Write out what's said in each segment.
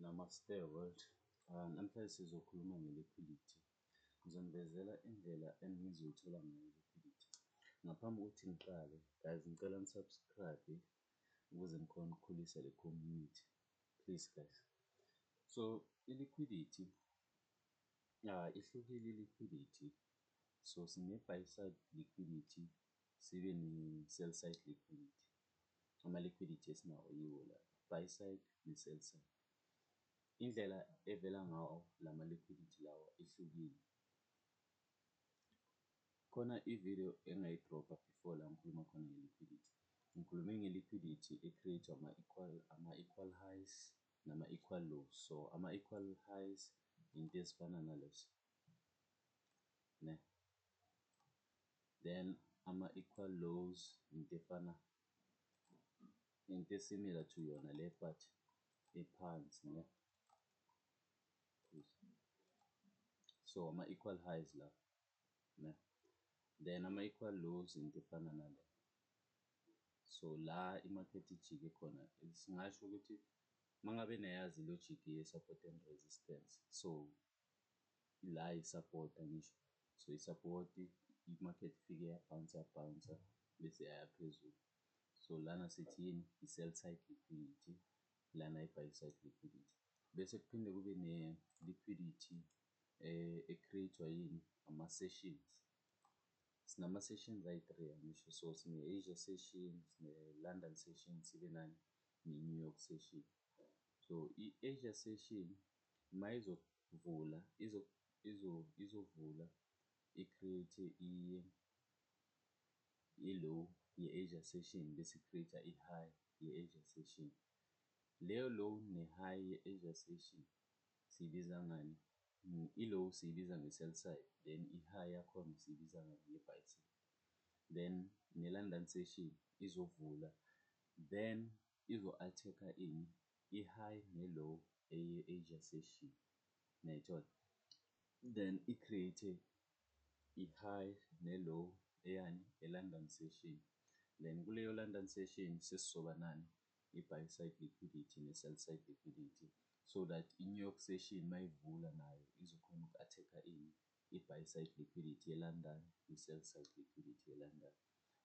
Namaste world. Namhlanje sizokhuluma nge-liquidity. Ngizonivezela indlela engizoyithola ngayo i-liquidity. Ngaphambi kokuthi ngiqale, guys, ngicela ni-subscribe ukuze ngikhone ukukhulisa le community. Please guys. So i-liquidity ihlukile i-liquidity. So sine-buy side liquidity, sibe ne-sell side liquidity. Ama-liquidity esinawo yiwo la, buy side ne-sell side. Indlela evela ngawo lama-liquidity lawa ihlukile. Khona i-video engayidropha before la ngikhuluma khona nge-liquidity. Ngikhulume nge-liquidity e-create ama-equal highs nama-equal lows. So ama-equal highs into ezifana nalezo, ne? Then ama-equal lows into similar to yona le but ephansi, ne? So ama-equal highs la, ne? Then ama-equal lows into efana nale. So la i-market ijike khona, singasho ukuthi mangabe nayazi i-logic ye-support and resistance. So la i-support angisho. So i-support i-market ifike yabhansa bese yaya phezulu. So lana sithi yini? I-sell side liquidity, lana i-buy side liquidity. Bese kuphinde kube ne-liquidity e-create-wa yini? Ama-sessions. Sinama-sessions ayi-3 angisho. So sine-Asia session, sine-London session, sibe nani? Ne-New York session. So i-Asia session ma izovula izovula i-create i-low ye-Asia session bese i-create i-high ye-Asia session. Leyo low ne-high ye-Asia session siyibiza ngani? I-low siyibiza nge-sell side, then i-high yakhona siyibiza nge-buy side. Then ne-London session izovula, then izo-attack-a ini? I-high ne-low eye-Asia session, nayithola? Then i-create i-high ne-low eyani? E-London session. Then kuleyo London session sesizoba nani? I-buy side liquidity ne-sell side liquidity, so that i-New York session mayivula nayo izokhona uku-attack-a ini? I-buy side liquidity ye-London, i-sell side liquidity ye-London.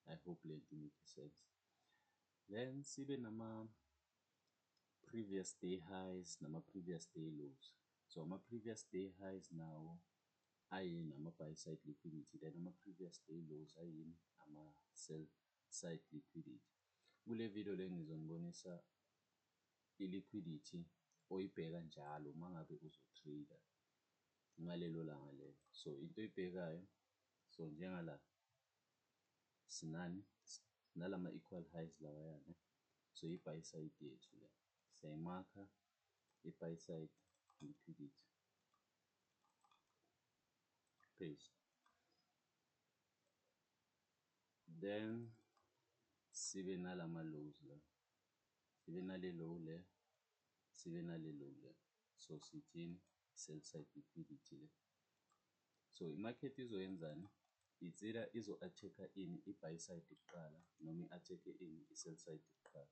I hope le nto make sense. Then sibe nama-previous day highs nama-previous day lows. So ama-previous day highs nawo ayini? Ama-buy side liquidity, then ama-previous day lows ayini? Ama-sell side liquidity. Kule video le ngizonibonisa i-liquidity oyibheka njalo mangabe uzo-trader ngalelo langa lelo. So into oyibhekayo, so njengala sinani? Nalama-equal highs lawayana. So i-buy side yethu le siyayimakha i-buy side liquidity, paste. Then sibe nalama lows la, sibe nale low le, sibe nale low le. So sithini? Sell side liquidity le. So i-market izoyenzani? It's either izo-attack-a ini? I-buy side kuqala noma i-attack-e ini? I-sell side kuqala.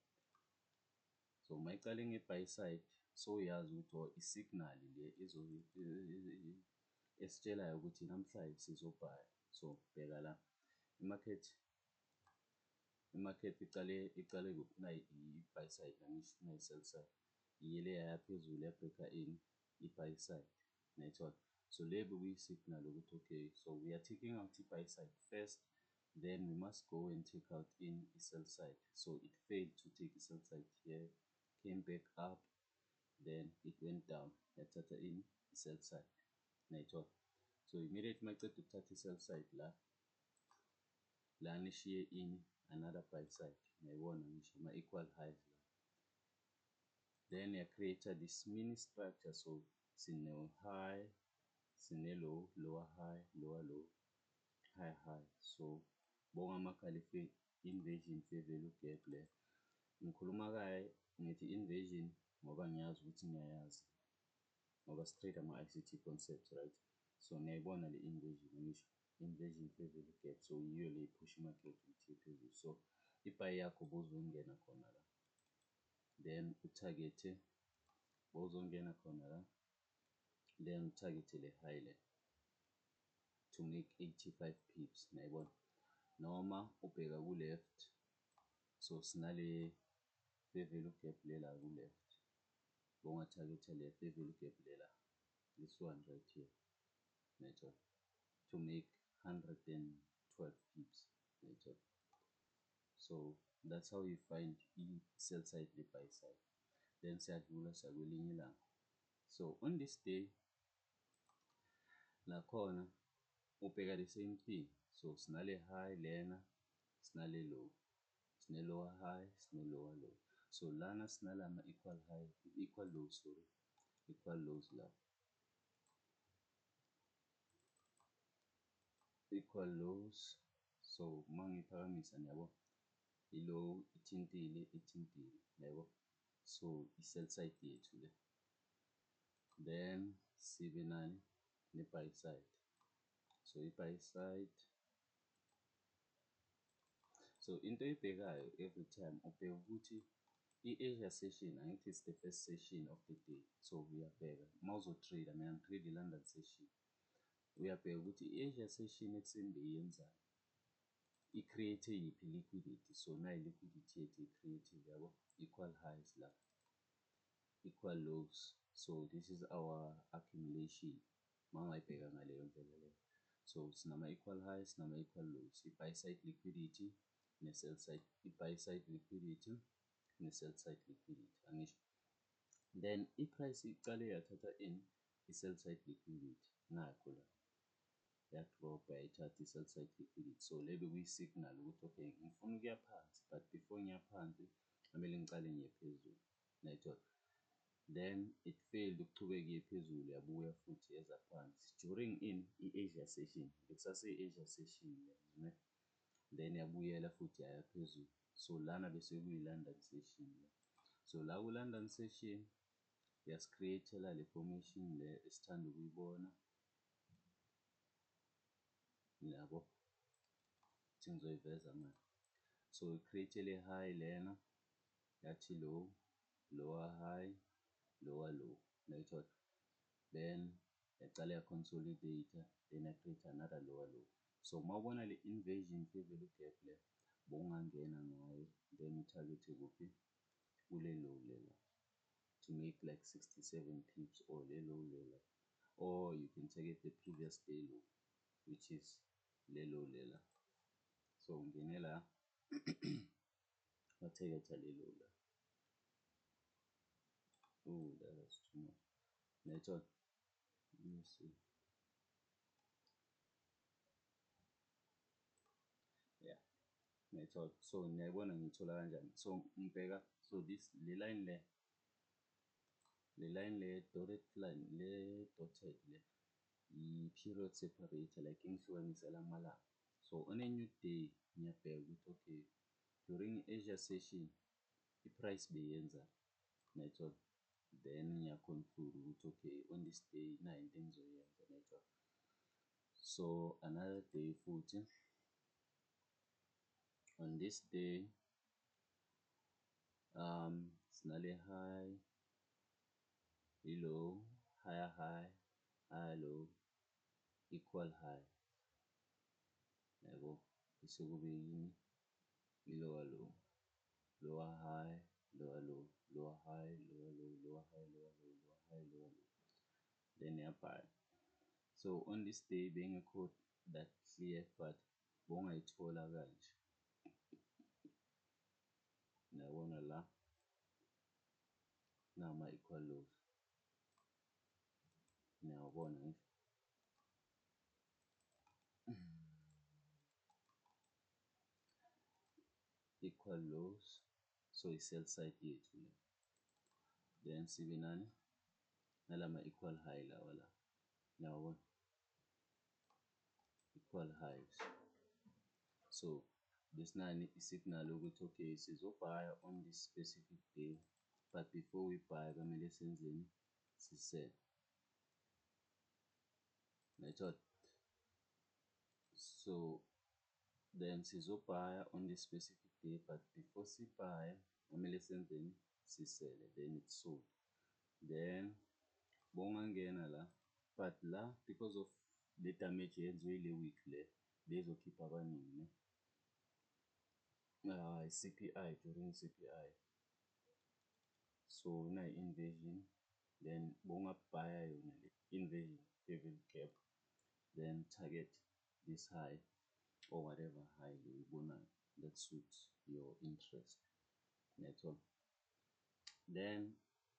So mayiqale nge-buy side, so uyazi ukuthi i-signal le esitshelayo ukuthi namhlanje sizobhaya. So bheka la, i-market iqale i-buy side angisho nayi-sell side. Iyele yaya phezulu yabhreka ini? I-buy side, nayithola? So le bekuyi-signal ukuthi okay, so we are taking out i-buy side first, then we must go and take out in i-sell side. So it failed to take i-sell side here, came back up, then it went down, yathatha in i-sell side, nayithola? So immediately mayiceda ukuthatha i-sell side la, lana ishiye ini? Another buy side, nayibona ngisho ama-equal highs la. Then ya-create this mini structure. So sine high, sine low, lower high, lower low, high high. So bonke amakhala inversion value gap le. Ngikhuluma kaye ngithi inversion ngoba ngiyazi ukuthi ngiyayazi ngoba si-trade ama-ICT concepts, right? So ngiyayibona le inversion ngisho inversion value gap. So yiyo le push market ukuthi phezulu. So i-buy yakho ubuzongena khona la, then utarget bowuzongena khona la, then utarget le high le to make 85 pips, nayibona, noma ubheka ku-left, so sinale fair value gap le la ku-left, bonga-target-a le fair value gap le la, this one right here, uyayithola, to make 112 pips, uyayithola. So that's how you find i-sell side ne-buy side. Then siyadlula sakwelinye ilanga. So on this day nakhona ubheka the same thing. So sinale high lena, sinale low, sine lower high, sine lower low. So lana sinalama equal high, equal lows, sorry, equal lows la, equal lows. So mangiphakamisa niyabo, i-low ithintile, yabo. So i-sell side yethu le. Then sibe nani ne-buy side. So i-buy side, so into oyibhekayo every time ubheka ukuthi i-Asia session, angithi it's the first session of the day. So uyabheka mawuzo-trade, mina ngi-trade i-London session, uyabheka ukuthi i-Asia session ekuseni beyenzani, i-create yiphi liquidity. So nayi liquidity yethu i-creative, yabo, equal highs la, equal lows. So this is our accumulation mangayibheka ngaleyo ndlela leyo. So sinama-equal highs, sinama-equal lows, i-buy side liquidity ne-sell side, i-buy side liquidity ne-sell side liquidity, angisho. Then i-price icale yathatha in i-sell side liquidity, nakho la yadrobha yayithatha i-sell side liquidity. So le bekuyi-signal ukuthi okay, ngifuna ukuya phansi, but before ngiya phansi kumele ngicale ngiye phezulu, uyayithola. Then it failed ukuchubeka iye phezulu, yabuya futhi yeza phansi during i-Asia session, bekusase-Asia session le, then yabuyela futhi yaya phezulu. So lana bese kuyi-London session le. So la ku-London session yasi-create-ela le formation le esithanda ukuyibona, yabo, ukuthi ngizoyiveza manje. So i-create le high lena, yathi low, lower high, lower low, uyayithola. Then yacala ya-consolidate, then ya-create another lower low. So mawubona le inversion fair value gap le, bowungangena ngayo, then utarget-e kuphi, kule low lela, to make like 67 pips, or le low lela, or you can target the previous day low, which is le low lela. So ungene la, wa-target-a le low la. Oh, that was too much. Uyayithola? Let me see. Yeah, uyayithola. So niyayibona ngiyithola kanjani. So ngibheka, so this le line le dotted line, le dotted le, i-period separator, like ingihlukanisela amalanga. So on a new day ngiyabheka ukuthi okay, during Asia session i-price beyenza, uyayithola. Then ngiya-conclude ukuthi okay, on this day nayi into engizoyenza, uyayithola. So another day futhi, on this day sinale high, i-low, higher high, higher low, equal high, yabo. Bese kube yini, i-lower low, lower high, lower low, lower high, lower low, lower high, lower low, lower high, lower low, then yabhala. So on this day bengekho that clear, but bowungayithola kanje, uyabona la, nama-equal lows, niyawabona ngisho. Equal lows, so i-sell side yethu le. Then sibe nani, nalama equal high lawa la, niyawabona, equal highs. So besinani i-signal ukuthi okay, sizobhaya on this specific day, but before we buy kumele senzeni, sisell, uyayithola. So then sizobhaya on this specific day, but before sibhaya kumele senzeni, sisele, then it's sold. then bongangena la, but la because of the damage yenziwe ile week le bezokhipha abaningi ne CPI during CPI, so na invasion, then bongabhaya yona le invasion fair value gap, then target this high or whatever high uyibonayo that suits your interest network. Then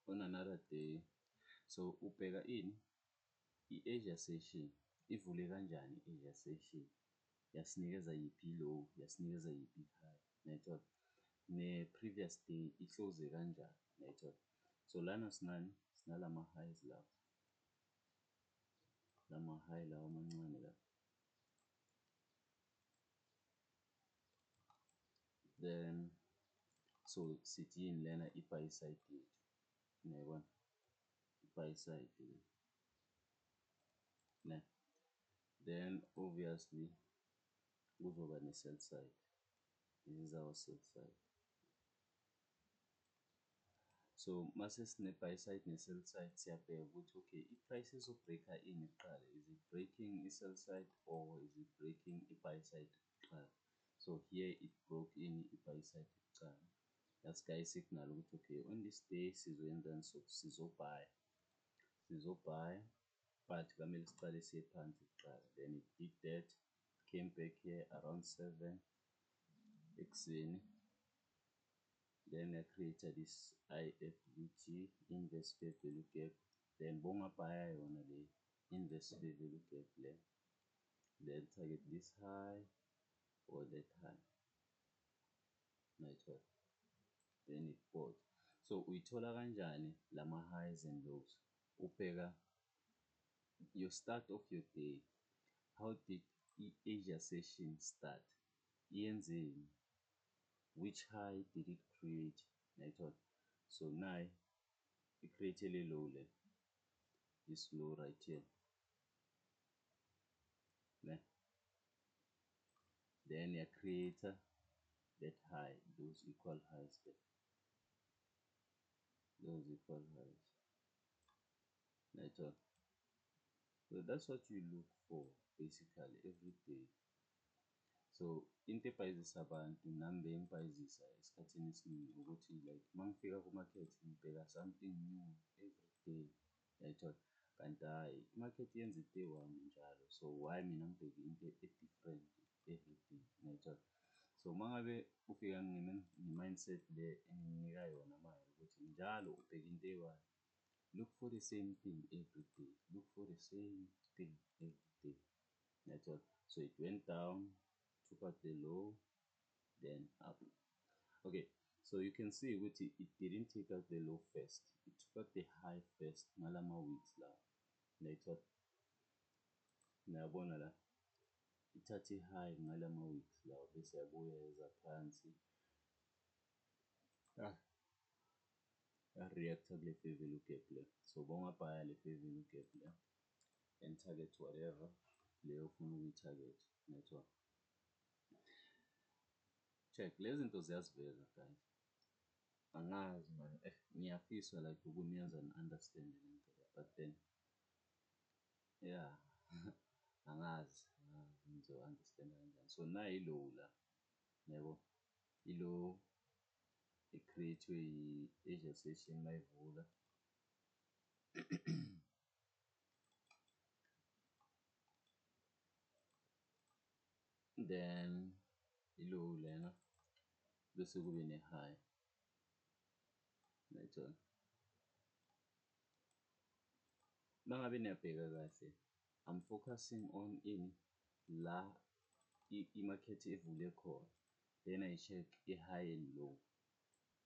on another day, so ubheka ini i-Asia session ivule kanjani, i-Asia session yasinikeza yiphi low, yasinikeza yiphi high network, ne-previous day i-close kanjani network. So lana sinani, sinalama highs lawa, lama high lawa amancane la, then so sithi yini lena i-buy side yethu, uyayibona i-buy side ne, then obviously kuzoba ne-sell side. This is our sell side. So mase sine-buy side ne-sell side siyabheka ukuthi okay i-price izobreaka ini kuqala, is it breaking i-sell side or is it breaking i-buy side kuqala? So here it broke in i-buy side kuqala, yasika i-signal ukuthi okay on this day sizoyenzani, so sizobhaya but kamele siqale siye phansi kuqala, then it did that, came back here around 7 ekuseni, then I created this IFVG, inverse fair value gap, then bongabhaya yona le inverse fair value gap le, then target this high or that high network, then it bought. So uyithola kanjani lama highs and lows? Ubheka your start of your day, how did i-Asia session start, iyenzeni, which high did it create network. So now it created a low le, this low right here ne? Then you create that high, those equal highs there, those equal highs network. So that's what you look for basically every day. So into ebhayizisa abantu nami bengibhayizisa esikhathini esiningi ukuthi like mangifika ku-market ngibheka something new every day network, kanti hhayi i-market yenza i-day one njalo, so why mina ngibheke into e-different every day network. So mangabe ufika nge-mindset le enginika yona manje ukuthi njalo ubheka into eyi-one, look for the same thing every day, look for the same thing every day network. So it went down, took out the low, then up. Okay, so you can see which it didn't take out the low first, it took out the high first ngalama weeks la network. Niyabona la ithathe i-high ngalama weeks lawa bese yabuya yeza phansi reactor kule fair value gap le. So bongabhaya le fair value gap le and target whatever leyo ufuna ukuyi-target network. Check lezi zinto ziyasiveza guys, angazi man, ngiyafisa like ukuniyenza ni-understand lento le, but then yeah angazi nizo-understand kanjani. So nayi i-low la, yabo i-low i-create-we yi-Asia session mayivula then i-low lena bese kube ne-high network. Mangabe niyabheka kahle, I'm focusing on in la i-market evule khona, then I check i-high and low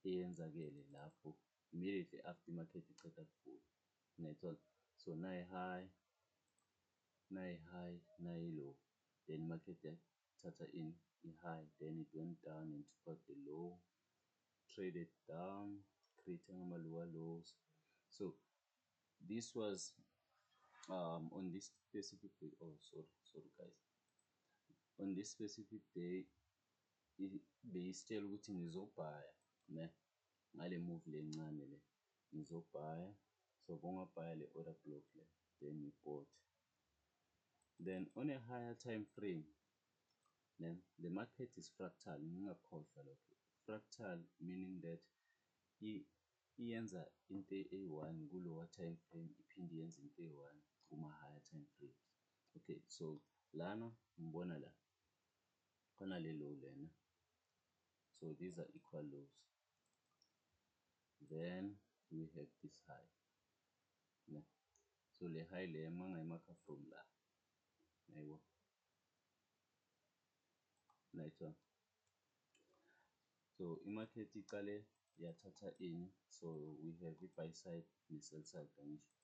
eyenzakele lapho immediately after i-market iceda kuvula network. So nayi-high, nayi-high, nayi-low, then market yathatha in i-high, then it went down and took out the low, traded down, creating ama lower lows. So this was on this specific day. Oh sorry guys, on this specific day beyisitshela ukuthi ngizobhaya ne ngale move lencane le, ngizobhaya So bongabhaya le order block le, then you bought. Then on a higher time frame, then the market is fractal. Ngingakhohlwa lokho. Fractal meaning that iyenza into eyi-1 kulower time frame iphinde yenze into eyi-1 kuma-higher time frames. Okay, so lana ngibona la khona le low lena, so these are equal lows. Then we have this high, yeah. So le high le mangayimakha from la, ayibo, nayithola. So imarket iqale yathatha ini, so we have i-buy side ne-sell side kangisho.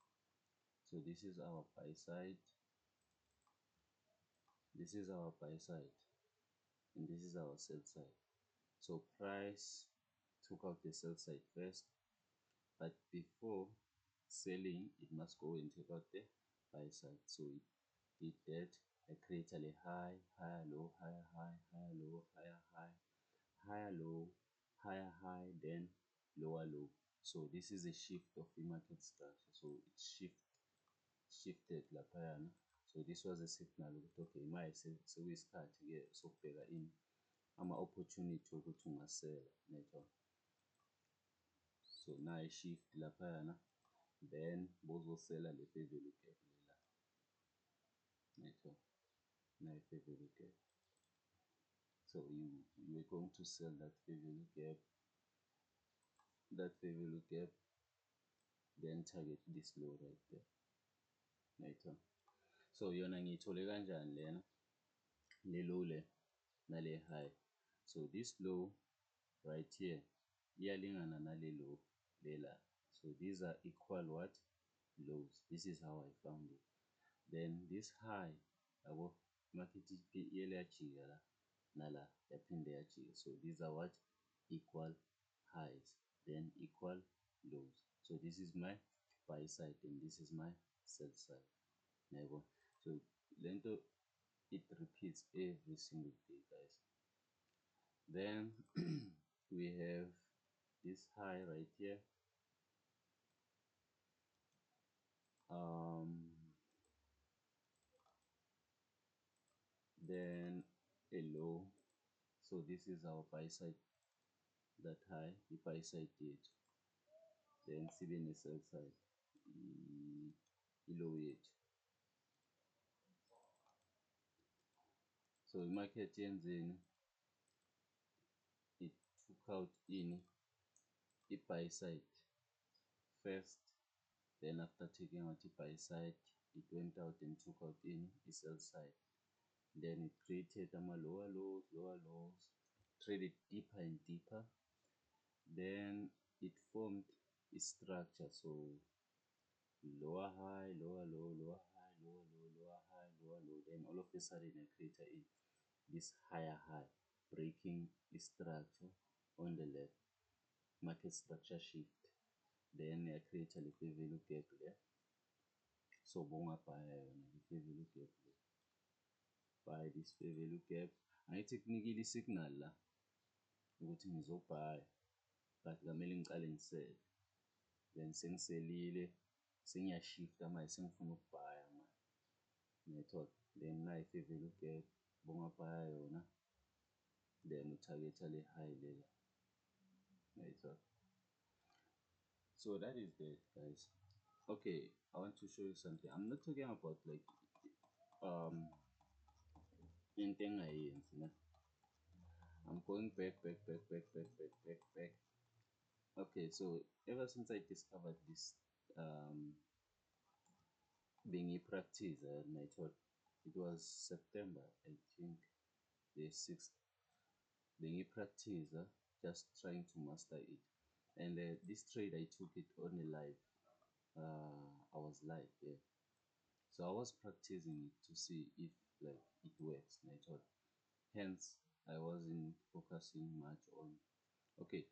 So this is our buy side, this is our buy side, and this is our sell side. So price took out the sell side first, but before selling it must go and take out the buy side. So it did that. I created a high, higher low, higher high, higher low, higher high, higher low, higher high, then lower low. So this is a shift of the market structure. So it shifted laphayana. So this was a signal ukuthi okay manje sekuyisikhathi-ke sokubheka ini ama-opportunity ukuthi ungasela, network. So nayi shift laphayana, then bozosela le fair value gap lela, network, nayi fair value gap. So you are going to sell that fair value gap, then target this low right there, network. So yona ngiyithole kanjani lena, le low le nale high. So this low right here iyalingana nale low lela. So these are equal what? Lows. This is how I found it. Then this high, yabo, market iyele yajika la nala yaphinde yajika. So these are what? Equal highs, then equal lows. So this is my buy side and this is my sell side. Yabo. So lento it repeats every single day, guys. Then we have this high right here, then a low. So this is our buy side, that high, the buy side did, then sibe ne sell side, low yethu. So i-market yenzeni, it took out ini i-buy side first, then after taking out i-buy side it went out and took out ini i-sell side, then it created lower lows, traded deeper and deeper, then it formed a structure. So lower high, lower low, lower high, lower low, lower high, lower low, then all of a sudden I created this higher high, breaking the structure on the left, market structure shift. Then I created a fair value gap there. So bongabhaya yona le fair value gap le, buy this fair value gap. Angithi kunikile isignal la ukuthi ngizobhaya, but kumele ngicale ngisele. Then sengiselile, sengiyashifta manje sengifuna ukubhaya manje, network. Then nayi fair value gap bongabhaya yona, then utarget le high lela, network. So that is that, guys. Okay, I want to show you something. I'm not talking about like into engayenzi, ne? I'm going back. Okay, so ever since I discovered this being a practice, and I thought it was September, I think the 6th, being a practice, just trying to master it. And this trade I took it on a live, I was live, yeah. So I was practicing it to see if like it works, and I thought, hence I wasn't focusing much on. Okay,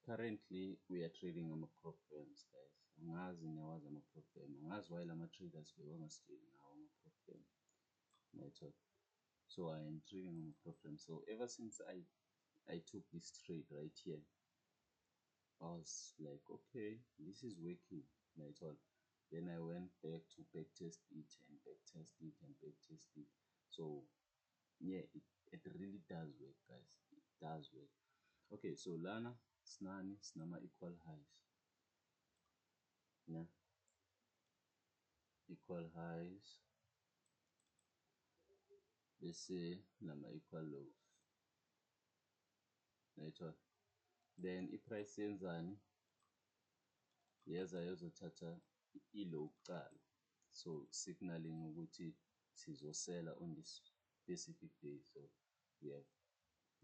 currently we are trading ama-prop firms, guys. Angazi ngiyawazi ama-prop firm, angazi why lama-traders bewangasitsheli ngawo ama-prop firm, network. So I am trading on a prop firm. So ever since I took this trade right here, I was like, okay, this is working. And I thought, then I went back to back test it and back test it and back test it. So yeah, it really does work, guys. It does work. Okay, so lana snani sinama equal highs. Yeah, equal highs bese nama equal lows. Right? Then i-price yenzani yeza yozothatha i-low kuqala, so signaling ukuthi sizosela on this specific day. So we have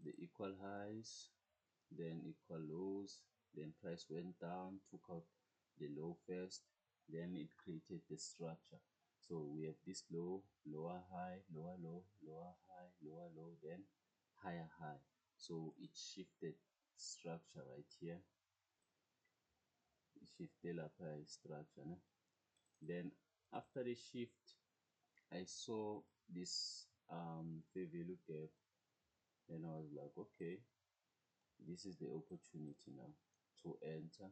the equal highs, then equal lows, then price went down, took out the low first, then it created the structure. So we have this low, lower high, lower low, lower high, lower low, then higher high. So it shifted structure right here. It shifted up high structure. Ne? Then after the shift, I saw this fair value gap. Then I was like, okay, this is the opportunity now to enter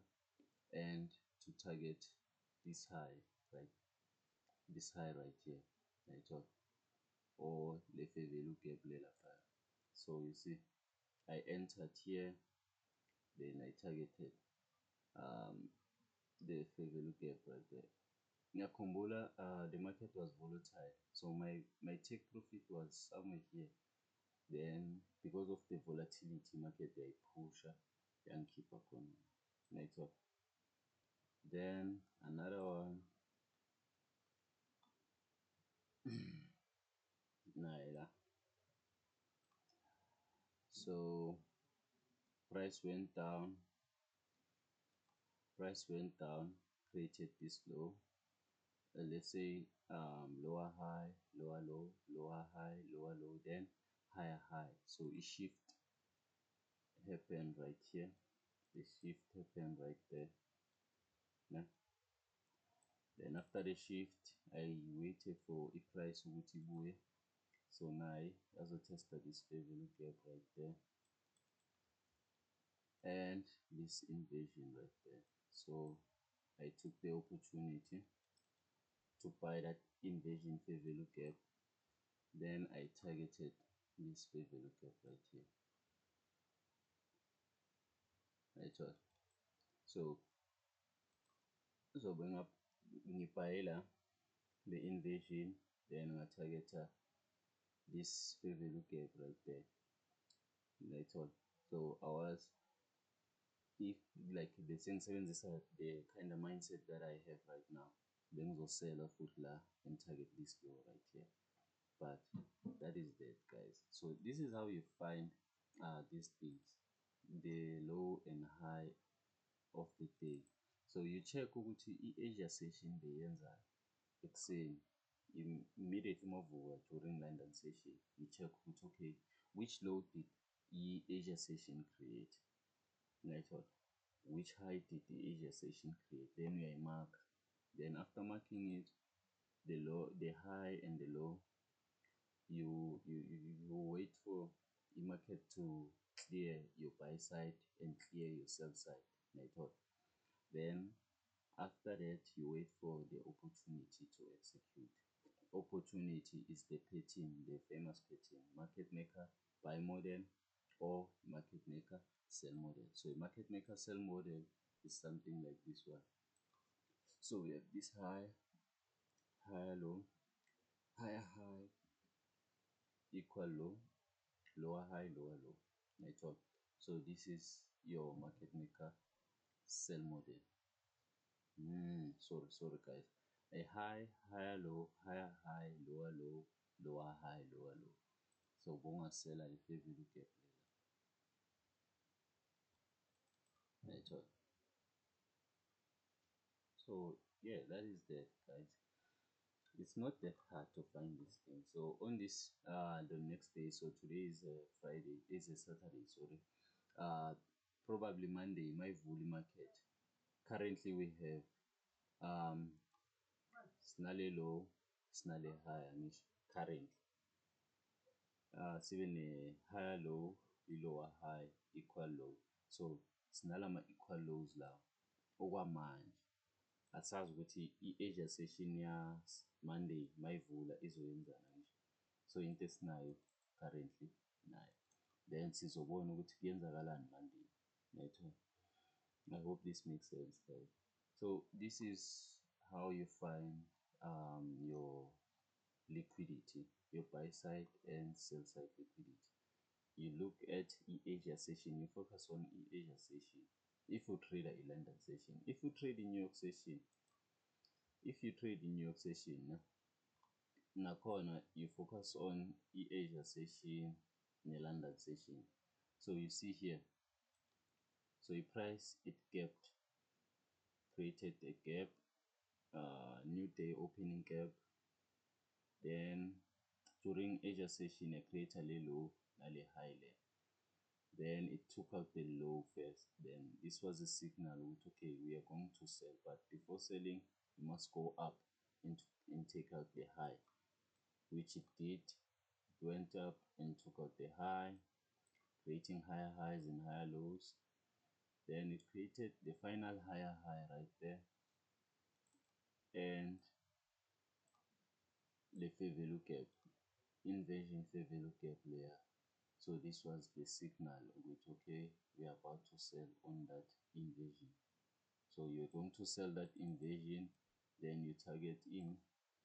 and to target this high, right? This high right here, I thought, or the fair value gap level. So you see, I entered here, then I targeted um, the fair value gap right there. Ngiyakhumbula the market was volatile, so my take profit was somewhere here. Then because of the volatility market yayiphusha yangikhipha khona network. Then another one naira. So price went down, created this low. Let's say lower high, lower low, lower high, lower low, then higher high. So a shift happened right here. The shift happened right there. Yeah. Then after the shift, I waited for a price ukuthi ibuye. So now azotesta this fair value gap right there and this inversion right there. So I took the opportunity to buy that inversion fair value gap. Then I targeted this fair value gap right here. Right. So bring up ngibhayela the inversion, then ngatargeta this fair value gap right there. That's all. So I was, if like besengisebenzisa the kind of mindset that I have right now, bengizosela futhi la and target this low right here. But that is that, guys. So this is how you find these things, the low and high of the day. So you check ukuthi i-Asia session beyenzani ekuseni, immediately mavuka during London session, you check ukuthi okay, which low did i-Asia session create, right? Which high did the Asia session create? Then we mark. Then after marking it, the low, the high and the low, you wait for the market to clear your buy side and clear your sell side, right? Then after that, you wait for the opportunity to execute. Opportunity is the pattern, the famous pattern, market maker buy model or market maker sell model. So a market maker sell model is something like this one. So we have this high, higher low, higher high, equal low, lower high, lower low. Right? So this is your market maker sell model. Sorry guys. A high, higher low, higher high, lower low, lower high, lower low. So bongasela if you look at right? So yeah, that is that, guys. It's not that hard to find this thing. So on this the next day, so today is Friday, this is Saturday, sorry. Uh Probably Monday, my Vuli market. Currently we have Snale low, Snale high, currently. Even a higher low, lower high, equal low. So sinalama-equal lows lawo okwamanje. Asazi ukuthi i-Asia session ya-Monday mayivula izoyenzana nje. So into esinayo currently nayo, then sizobona ukuthi kuyenzakalani Monday. Right? I hope this makes sense, guys. So this is how you find your liquidity, your buy side and sell side liquidity. You look at Asia session, you focus on Asia session. If you trade a London session, if you trade in New York session, nakhona you focus on Asia session ne-London session. So you see here, so the price it gapped, created a gap, new day opening gap, then during Asia session I create a low, a high level. Then it took out the low first. Then this was a signal with, okay, we are going to sell, but before selling you must go up and take out the high, which it did. It went up and took out the high, creating higher highs and higher lows. Then it created the final higher high right there, and the fair value gap, inversion fair value gap layer. So this was the signal with, okay, we are about to sell on that inversion. So you're going to sell that inversion, then you target in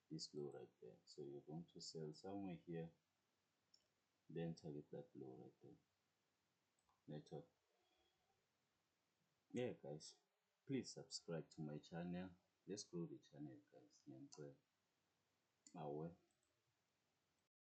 this low right there. So you're going to sell somewhere here, then target that low right there. Network. Yeah, guys, please subscribe to my channel. Let's grow the channel, guys. Awe.